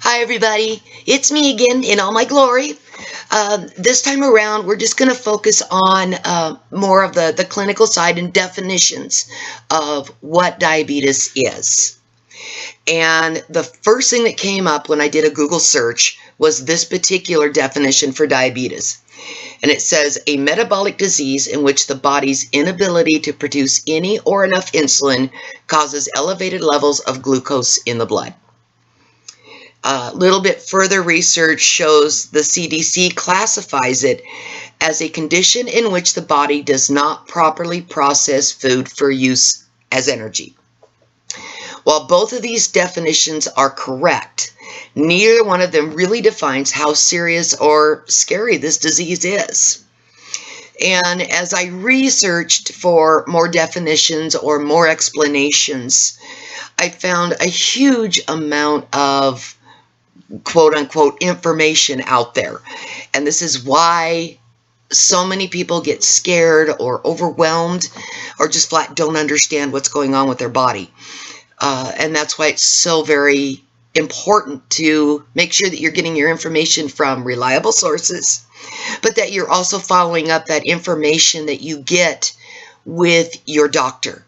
Hi everybody, it's me again in all my glory. This time around we're just going to focus on more of the clinical side and definitions of what diabetes is. And the first thing that came up when I did a Google search was this particular definition for diabetes. And it says a metabolic disease in which the body's inability to produce any or enough insulin causes elevated levels of glucose in the blood. A little bit further research shows the CDC classifies it as a condition in which the body does not properly process food for use as energy. While both of these definitions are correct, neither one of them really defines how serious or scary this disease is. And as I researched for more definitions or more explanations, I found a huge amount of quote-unquote information out there. And this is why so many people get scared or overwhelmed or just flat don't understand what's going on with their body. And that's why it's so very important to make sure that you're getting your information from reliable sources, but that you're also following up that information that you get with your doctor.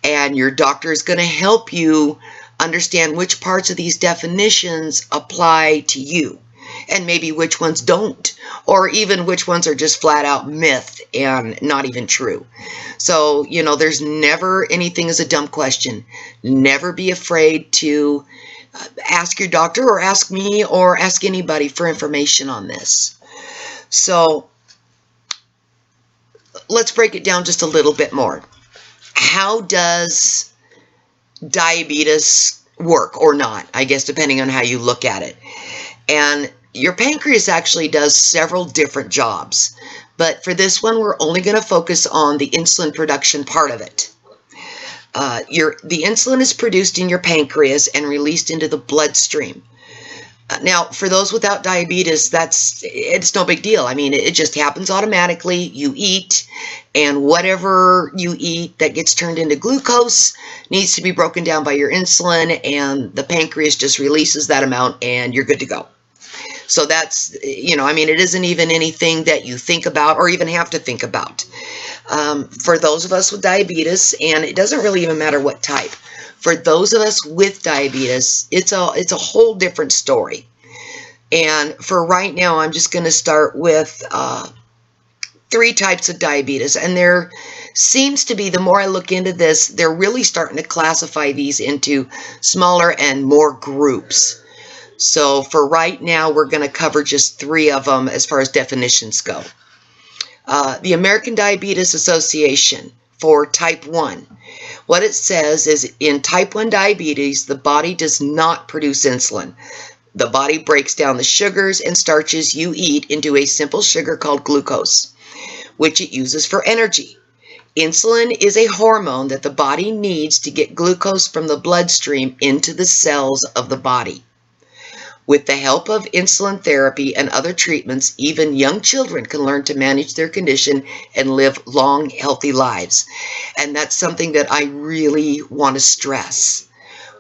And your doctor is going to help you understand which parts of these definitions apply to you and maybe which ones don't, or even which ones are just flat out myth and not even true. So, there's never anything as a dumb question. Never be afraid to ask your doctor or ask me or ask anybody for information on this. So let's break it down just a little bit more. How does diabetes work or not, I guess, depending on how you look at it? And your pancreas actually does several different jobs, but for this one we're only going to focus on the insulin production part of it. The insulin is produced in your pancreas and released into the bloodstream. Now, for those without diabetes, it's no big deal. I mean, it just happens automatically. You eat, and whatever you eat that gets turned into glucose needs to be broken down by your insulin, and the pancreas just releases that amount, and you're good to go. So that's, it isn't even anything that you think about or even have to think about. For those of us with diabetes, and it doesn't really even matter what type, for those of us with diabetes, it's a whole different story. And for right now, I'm just going to start with 3 types of diabetes. And there seems to be, the more I look into this, they're really starting to classify these into smaller and more groups. So for right now, we're going to cover just 3 of them as far as definitions go. The American Diabetes Association for type 1. What it says is in type 1 diabetes, the body does not produce insulin. The body breaks down the sugars and starches you eat into a simple sugar called glucose, which it uses for energy. Insulin is a hormone that the body needs to get glucose from the bloodstream into the cells of the body. With the help of insulin therapy and other treatments, even young children can learn to manage their condition and live long, healthy lives. And that's something that I really want to stress.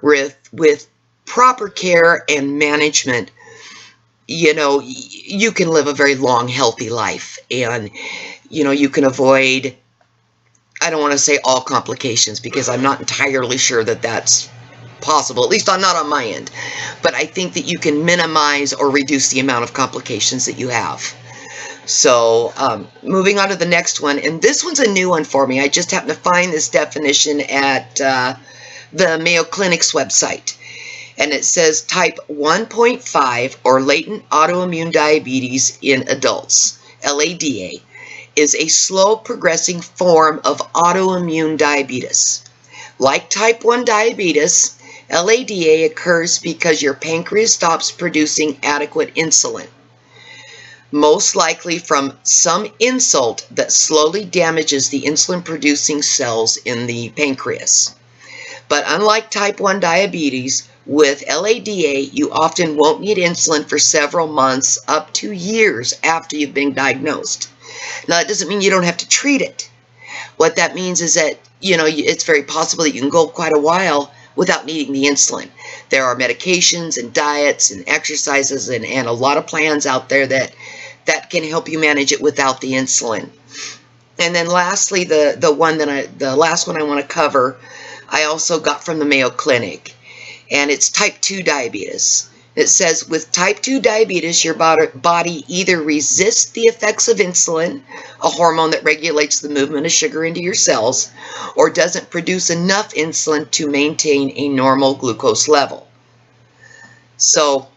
With proper care and management, you can live a very long, healthy life. And, you can avoid, I don't want to say all complications, because I'm not entirely sure that that's possible, at least not on my end, but I think that you can minimize or reduce the amount of complications that you have. So moving on to the next one, and this one's a new one for me. I just happened to find this definition at the Mayo Clinic's website, and it says type 1.5 or latent autoimmune diabetes in adults, LADA, is a slow progressing form of autoimmune diabetes. Like type 1 diabetes, LADA occurs because your pancreas stops producing adequate insulin, most likely from some insult that slowly damages the insulin-producing cells in the pancreas. But unlike type 1 diabetes, with LADA, you often won't need insulin for several months up to years after you've been diagnosed. Now, that doesn't mean you don't have to treat it. What that means is that, it's very possible that you can go quite a while without needing the insulin. There are medications and diets and exercises and a lot of plans out there that can help you manage it without the insulin. And then lastly, the last one I want to cover, I also got from the Mayo Clinic, and it's type 2 diabetes. It says with type 2 diabetes, your body either resists the effects of insulin, a hormone that regulates the movement of sugar into your cells, or doesn't produce enough insulin to maintain a normal glucose level. So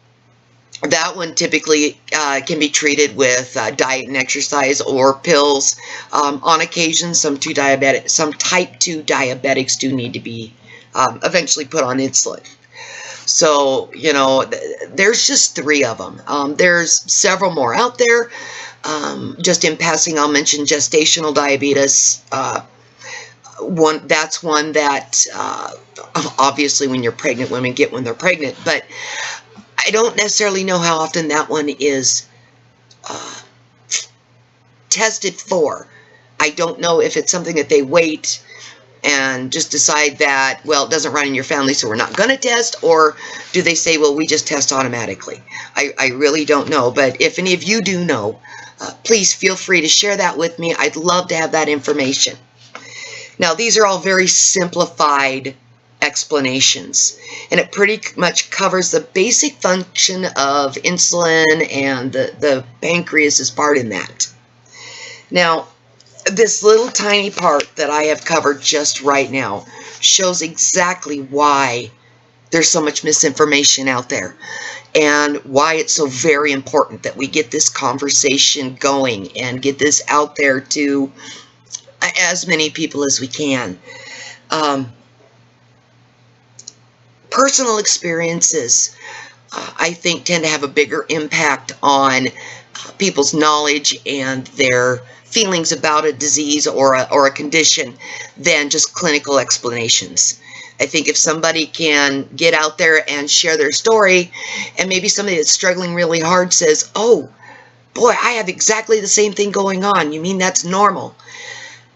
that one typically can be treated with diet and exercise or pills. On occasion, some type 2 diabetics do need to be eventually put on insulin. So, there's just 3 of them. There's several more out there. Just in passing, I'll mention gestational diabetes. That's one that obviously when you're pregnant, women get when they're pregnant, but I don't necessarily know how often that one is tested for. I don't know if it's something that they wait and just decide that, well, it doesn't run in your family, so we're not going to test, or do they say, well, we just test automatically? I really don't know, but if any of you do know, please feel free to share that with me. I'd love to have that information. Now, these are all very simplified explanations, and it pretty much covers the basic function of insulin and the pancreas's part in that. Now, this little tiny part that I have covered just right now shows exactly why there's so much misinformation out there and why it's so very important that we get this conversation going and get this out there to as many people as we can. Personal experiences, I think, tend to have a bigger impact on people's knowledge and their feelings about a disease or a condition than just clinical explanations. I think if somebody can get out there and share their story, and maybe somebody that's struggling really hard says, oh, boy, I have exactly the same thing going on. You mean that's normal?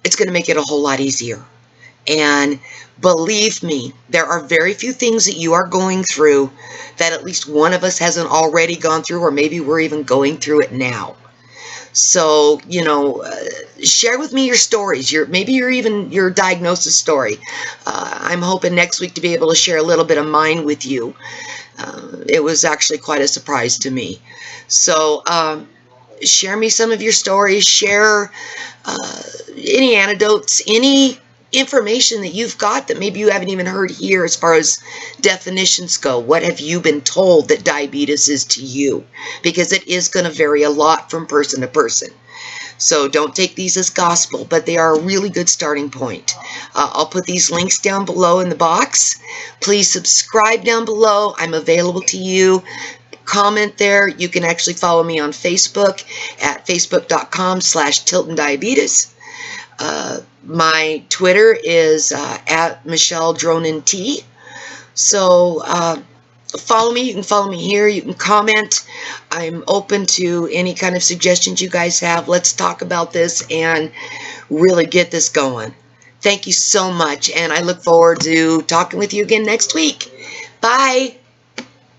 It's going to make it a whole lot easier. And believe me, there are very few things that you are going through that at least one of us hasn't already gone through, or maybe we're even going through it now. So, share with me your stories, maybe even your diagnosis story. I'm hoping next week to be able to share a little bit of mine with you. It was actually quite a surprise to me. So, share me some of your stories, share any anecdotes, any information that you've got that maybe you haven't even heard here as far as definitions go. What have you been told that diabetes is to you? Because it is going to vary a lot from person to person. So don't take these as gospel, but they are a really good starting point. I'll put these links down below in the box. Please subscribe down below. I'm available to you. Comment there. You can actually follow me on Facebook at facebook.com/TiltonDiabetes. My Twitter is at Michelle Dronin T. So follow me. You can follow me here. You can comment. I'm open to any kind of suggestions you guys have. Let's talk about this and really get this going. Thank you so much, and I look forward to talking with you again next week. Bye.